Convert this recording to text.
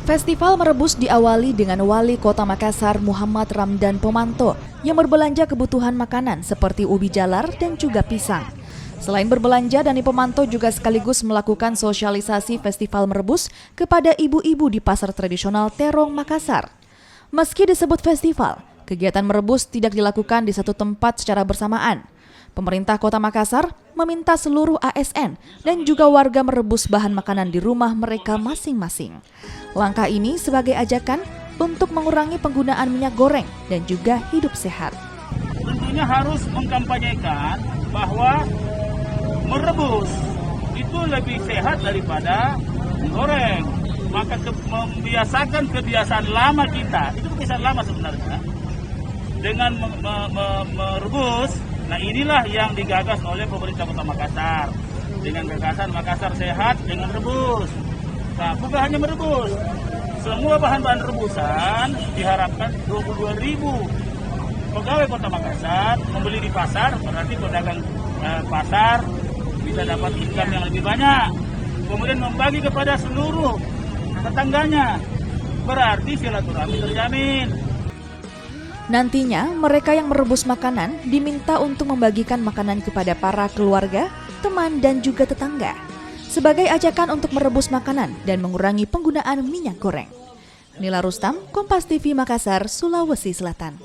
Festival merebus diawali dengan Wali Kota Makassar Muhammad Ramdan Pomanto yang berbelanja kebutuhan makanan seperti ubi jalar dan juga pisang. Selain berbelanja, Dani Pomanto juga sekaligus melakukan sosialisasi festival merebus kepada ibu-ibu di pasar tradisional Terong, Makassar. Meski disebut festival, kegiatan merebus tidak dilakukan di satu tempat secara bersamaan. Pemerintah Kota Makassar meminta seluruh ASN dan juga warga merebus bahan makanan di rumah mereka masing-masing. Langkah ini sebagai ajakan untuk mengurangi penggunaan minyak goreng dan juga hidup sehat. Tentunya harus mengkampanyekan bahwa merebus itu lebih sehat daripada menggoreng. Maka membiasakan kebiasaan lama kita, itu kebiasaan lama sebenarnya, dengan merebus. Nah, inilah yang digagas oleh pemerintah Kota Makassar dengan gagasan Makassar sehat dengan rebus. Nah, bukan hanya merebus, semua bahan-bahan rebusan diharapkan 22.000 pegawai Kota Makassar membeli di pasar, berarti pedagang pasar bisa dapat income yang lebih banyak. Kemudian membagi kepada seluruh tetangganya, berarti silaturahmi terjamin. Nantinya, mereka yang merebus makanan diminta untuk membagikan makanan kepada para keluarga, teman, dan juga tetangga. Sebagai ajakan untuk merebus makanan dan mengurangi penggunaan minyak goreng. Nila Rustam, Kompas TV Makassar, Sulawesi Selatan.